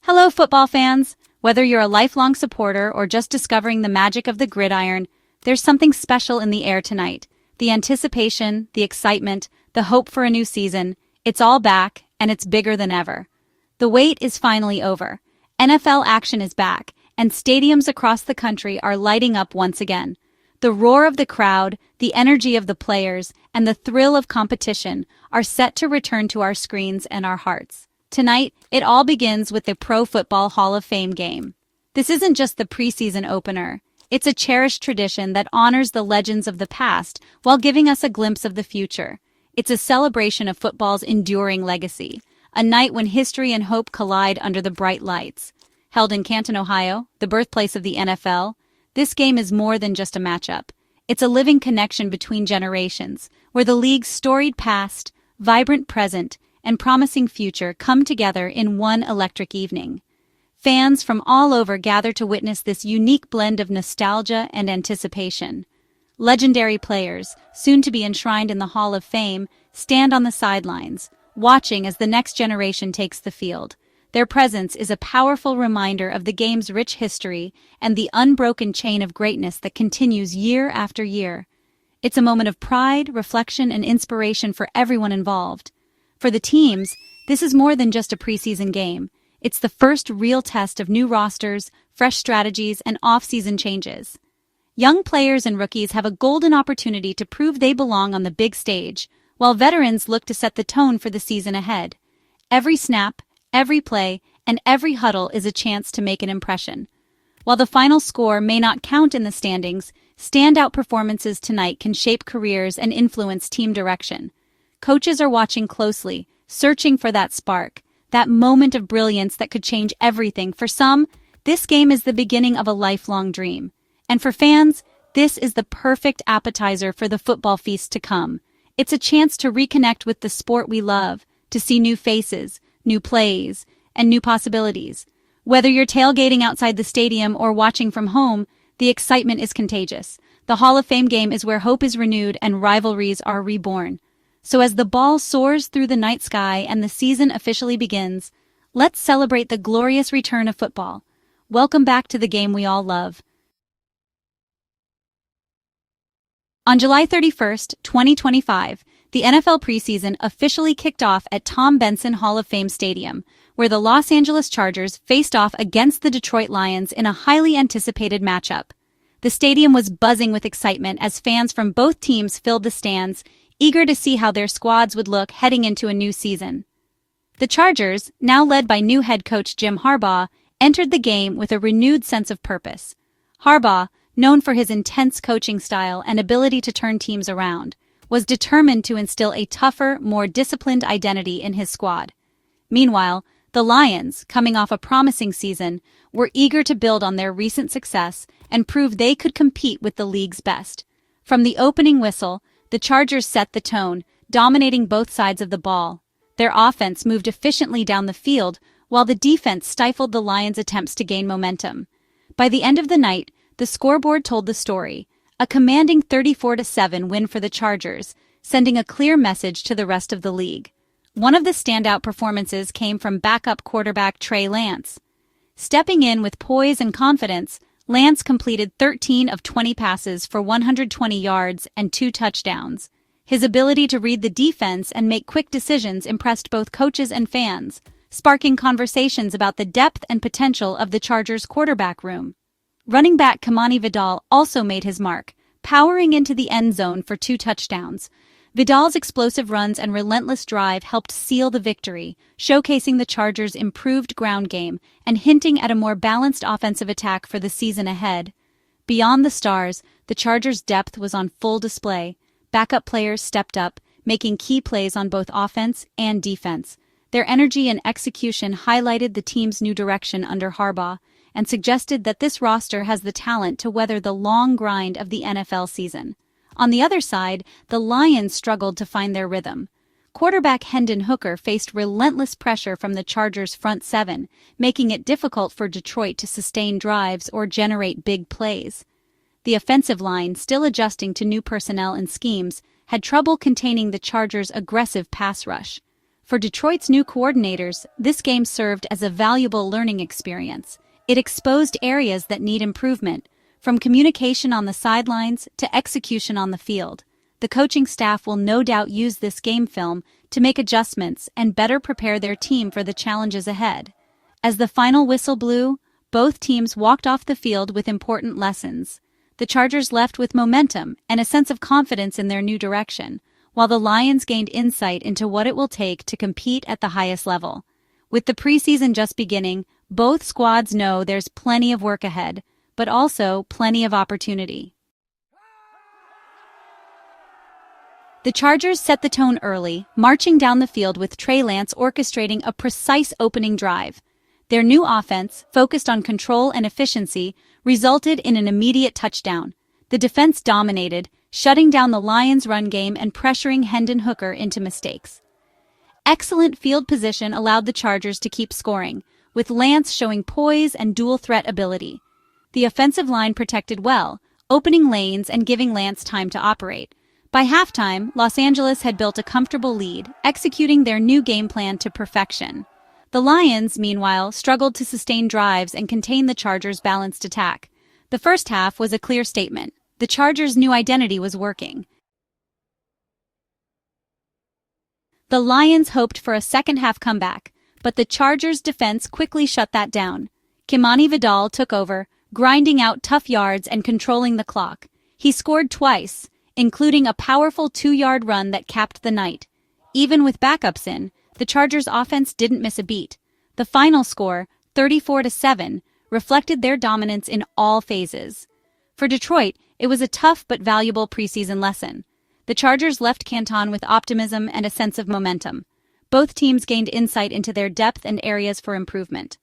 Hello, football fans! Whether you're a lifelong supporter or just discovering the magic of the gridiron, there's something special in the air tonight. The anticipation, the excitement, the hope for a new season, it's all back, and it's bigger than ever. The wait is finally over. NFL action is back, and stadiums across the country are lighting up once again. The roar of the crowd, the energy of the players, and the thrill of competition are set to return to our screens and our hearts. Tonight, it all begins with the Pro Football Hall of Fame game. This isn't just the preseason opener. It's a cherished tradition that honors the legends of the past while giving us a glimpse of the future. It's a celebration of football's enduring legacy, a night when history and hope collide under the bright lights. Held in Canton, Ohio, the birthplace of the NFL, this game is more than just a matchup. It's a living connection between generations, where the league's storied past, vibrant present, and promising future come together in one electric evening. Fans from all over gather to witness this unique blend of nostalgia and anticipation. Legendary players, soon to be enshrined in the Hall of Fame, stand on the sidelines, watching as the next generation takes the field. Their presence is a powerful reminder of the game's rich history and the unbroken chain of greatness that continues year after year. It's a moment of pride, reflection, and inspiration for everyone involved. For the teams, this is more than just a preseason game. It's the first real test of new rosters, fresh strategies, and off-season changes. Young players and rookies have a golden opportunity to prove they belong on the big stage, while veterans look to set the tone for the season ahead. Every snap, every play, and every huddle is a chance to make an impression. While the final score may not count in the standings, standout performances tonight can shape careers and influence team direction. Coaches are watching closely, searching for that spark, that moment of brilliance that could change everything. For some, this game is the beginning of a lifelong dream. And for fans, this is the perfect appetizer for the football feast to come. It's a chance to reconnect with the sport we love, to see new faces, new plays, and new possibilities. Whether you're tailgating outside the stadium or watching from home, the excitement is contagious. The Hall of Fame game is where hope is renewed and rivalries are reborn. So as the ball soars through the night sky and the season officially begins, let's celebrate the glorious return of football. Welcome back to the game we all love. On July 31st, 2025, the NFL preseason officially kicked off at Tom Benson Hall of Fame Stadium, where the Los Angeles Chargers faced off against the Detroit Lions in a highly anticipated matchup. The stadium was buzzing with excitement as fans from both teams filled the stands, eager to see how their squads would look heading into a new season. The Chargers, now led by new head coach Jim Harbaugh, entered the game with a renewed sense of purpose. Harbaugh, known for his intense coaching style and ability to turn teams around, was determined to instill a tougher, more disciplined identity in his squad. Meanwhile, the Lions, coming off a promising season, were eager to build on their recent success and prove they could compete with the league's best. From the opening whistle, the Chargers set the tone, dominating both sides of the ball. Their offense moved efficiently down the field, while the defense stifled the Lions' attempts to gain momentum. By the end of the night, the scoreboard told the story, a commanding 34-7 win for the Chargers, sending a clear message to the rest of the league. One of the standout performances came from backup quarterback Trey Lance. Stepping in with poise and confidence, Lance completed 13 of 20 passes for 120 yards and 2 touchdowns. His ability to read the defense and make quick decisions impressed both coaches and fans, sparking conversations about the depth and potential of the Chargers' quarterback room. Running back Kamani Vidal also made his mark, powering into the end zone for 2 touchdowns. Vidal's explosive runs and relentless drive helped seal the victory, showcasing the Chargers' improved ground game and hinting at a more balanced offensive attack for the season ahead. Beyond the stars, the Chargers' depth was on full display. Backup players stepped up, making key plays on both offense and defense. Their energy and execution highlighted the team's new direction under Harbaugh and suggested that this roster has the talent to weather the long grind of the NFL season. On the other side, the Lions struggled to find their rhythm. Quarterback Hendon Hooker faced relentless pressure from the Chargers' front seven, making it difficult for Detroit to sustain drives or generate big plays. The offensive line, still adjusting to new personnel and schemes, had trouble containing the Chargers' aggressive pass rush. For Detroit's new coordinators, this game served as a valuable learning experience. It exposed areas that need improvement, from communication on the sidelines to execution on the field. The coaching staff will no doubt use this game film to make adjustments and better prepare their team for the challenges ahead. As the final whistle blew, both teams walked off the field with important lessons. The Chargers left with momentum and a sense of confidence in their new direction, while the Lions gained insight into what it will take to compete at the highest level. With the preseason just beginning, both squads know there's plenty of work ahead, but also plenty of opportunity. The Chargers set the tone early, marching down the field with Trey Lance orchestrating a precise opening drive. Their new offense, focused on control and efficiency, resulted in an immediate touchdown. The defense dominated, shutting down the Lions' run game and pressuring Hendon Hooker into mistakes. Excellent field position allowed the Chargers to keep scoring, with Lance showing poise and dual-threat ability. The offensive line protected well, opening lanes and giving Lance time to operate. By halftime, Los Angeles had built a comfortable lead, executing their new game plan to perfection. The Lions, meanwhile, struggled to sustain drives and contain the Chargers' balanced attack. The first half was a clear statement. The Chargers' new identity was working. The Lions hoped for a second-half comeback, but the Chargers' defense quickly shut that down. Kimani Vidal took over, grinding out tough yards and controlling the clock. He scored twice, including a powerful 2-yard run that capped the night. Even with backups in, the Chargers' offense didn't miss a beat. The final score, 34-7, reflected their dominance in all phases. For Detroit, it was a tough but valuable preseason lesson. The Chargers left Canton with optimism and a sense of momentum. Both teams gained insight into their depth and areas for improvement.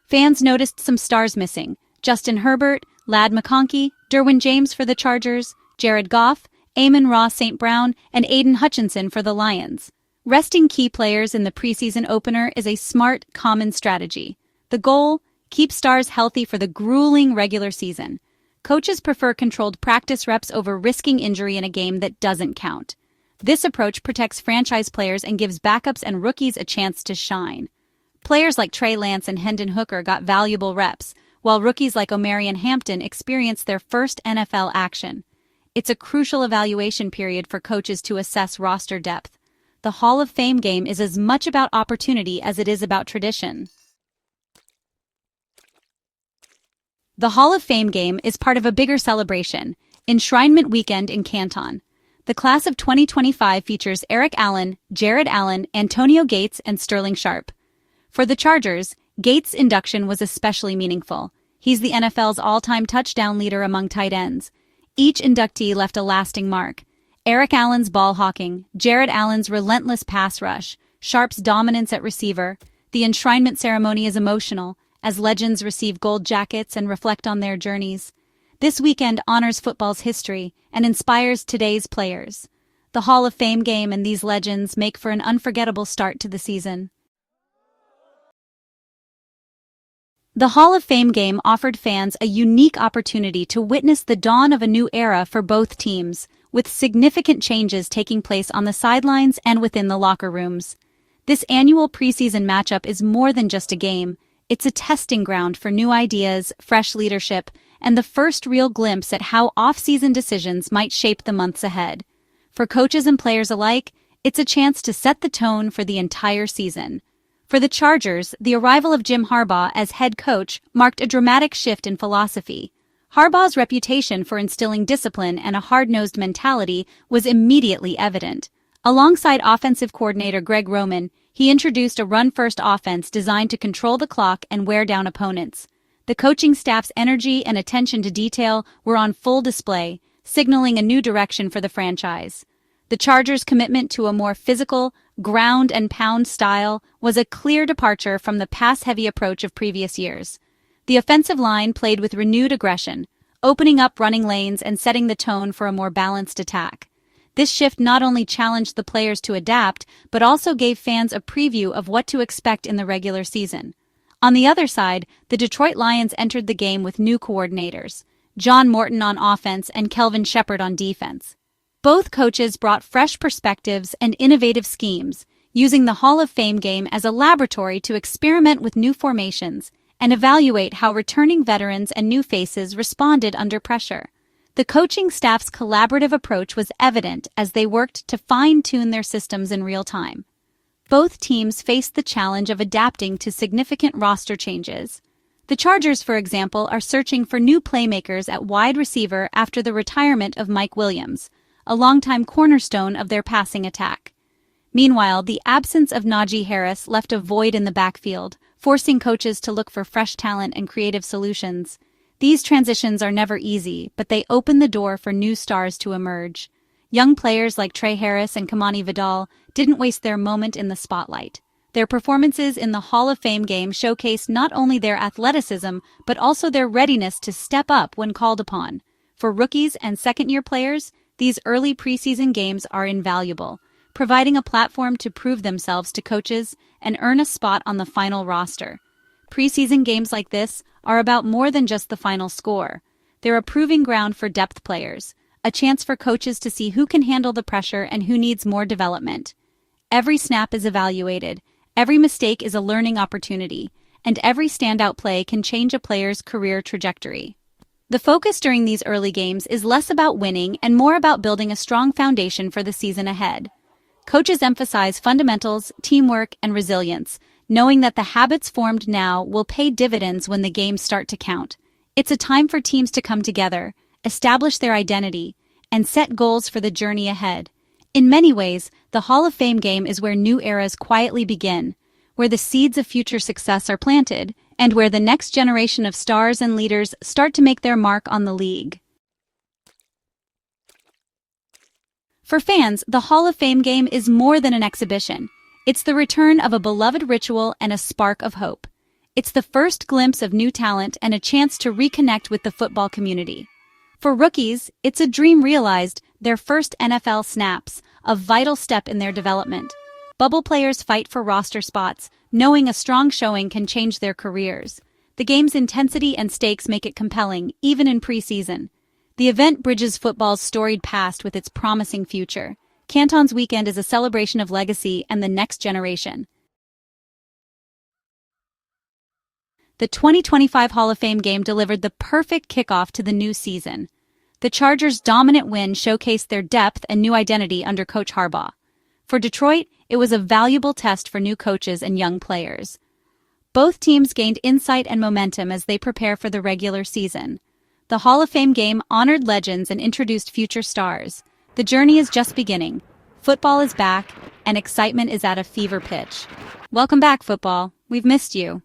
Fans noticed some stars missing: Justin Herbert, Ladd McConkey, Derwin James for the Chargers, Jared Goff, Amon-Ra St. Brown, and Aiden Hutchinson for the Lions. Resting key players in the preseason opener is a smart, common strategy. The goal? Keep stars healthy for the grueling regular season. Coaches prefer controlled practice reps over risking injury in a game that doesn't count. This approach protects franchise players and gives backups and rookies a chance to shine. Players like Trey Lance and Hendon Hooker got valuable reps, while rookies like Omarion Hampton experienced their first NFL action. It's a crucial evaluation period for coaches to assess roster depth. The Hall of Fame game is as much about opportunity as it is about tradition. The Hall of Fame game is part of a bigger celebration, Enshrinement Weekend in Canton. The class of 2025 features Eric Allen, Jared Allen, Antonio Gates, and Sterling Sharp. For the Chargers, Gates' induction was especially meaningful. He's the NFL's all-time touchdown leader among tight ends. Each inductee left a lasting mark. Eric Allen's ball hawking, Jared Allen's relentless pass rush, Sharp's dominance at receiver. The enshrinement ceremony is emotional, as legends receive gold jackets and reflect on their journeys. This weekend honors football's history and inspires today's players. The Hall of Fame game and these legends make for an unforgettable start to the season. The Hall of Fame game offered fans a unique opportunity to witness the dawn of a new era for both teams, with significant changes taking place on the sidelines and within the locker rooms. This annual preseason matchup is more than just a game. It's a testing ground for new ideas, fresh leadership, and the first real glimpse at how off-season decisions might shape the months ahead. For coaches and players alike, it's a chance to set the tone for the entire season. For the Chargers, the arrival of Jim Harbaugh as head coach marked a dramatic shift in philosophy. Harbaugh's reputation for instilling discipline and a hard-nosed mentality was immediately evident. Alongside offensive coordinator Greg Roman, he introduced a run-first offense designed to control the clock and wear down opponents. The coaching staff's energy and attention to detail were on full display, signaling a new direction for the franchise. The Chargers' commitment to a more physical, ground-and-pound style was a clear departure from the pass-heavy approach of previous years. The offensive line played with renewed aggression, opening up running lanes and setting the tone for a more balanced attack. This shift not only challenged the players to adapt, but also gave fans a preview of what to expect in the regular season. On the other side, the Detroit Lions entered the game with new coordinators, John Morton on offense and Kelvin Shepard on defense. Both coaches brought fresh perspectives and innovative schemes, using the Hall of Fame game as a laboratory to experiment with new formations and evaluate how returning veterans and new faces responded under pressure. The coaching staff's collaborative approach was evident as they worked to fine-tune their systems in real time. Both teams faced the challenge of adapting to significant roster changes. The Chargers, for example, are searching for new playmakers at wide receiver after the retirement of Mike Williams, a longtime cornerstone of their passing attack. Meanwhile, the absence of Najee Harris left a void in the backfield, forcing coaches to look for fresh talent and creative solutions. These transitions are never easy, but they open the door for new stars to emerge. Young players like Trey Harris and Kamani Vidal didn't waste their moment in the spotlight. Their performances in the Hall of Fame game showcased not only their athleticism, but also their readiness to step up when called upon. For rookies and second-year players, these early preseason games are invaluable, providing a platform to prove themselves to coaches and earn a spot on the final roster. Preseason games like this are about more than just the final score. They're a proving ground for depth players, a chance for coaches to see who can handle the pressure and who needs more development. Every snap is evaluated, every mistake is a learning opportunity, and every standout play can change a player's career trajectory. The focus during these early games is less about winning and more about building a strong foundation for the season ahead. Coaches emphasize fundamentals, teamwork, and resilience, knowing that the habits formed now will pay dividends when the games start to count. It's a time for teams to come together, establish their identity, and set goals for the journey ahead. In many ways, the Hall of Fame game is where new eras quietly begin, where the seeds of future success are planted, and where the next generation of stars and leaders start to make their mark on the league. For fans, the Hall of Fame game is more than an exhibition. It's the return of a beloved ritual and a spark of hope. It's the first glimpse of new talent and a chance to reconnect with the football community. For rookies, it's a dream realized, their first NFL snaps, a vital step in their development. Bubble players fight for roster spots, knowing a strong showing can change their careers. The game's intensity and stakes make it compelling, even in preseason. The event bridges football's storied past with its promising future. Canton's weekend is a celebration of legacy and the next generation. The 2025 Hall of Fame game delivered the perfect kickoff to the new season. The Chargers' dominant win showcased their depth and new identity under Coach Harbaugh. For Detroit, it was a valuable test for new coaches and young players. Both teams gained insight and momentum as they prepare for the regular season. The Hall of Fame game honored legends and introduced future stars. The journey is just beginning. Football is back, and excitement is at a fever pitch. Welcome back, football. We've missed you.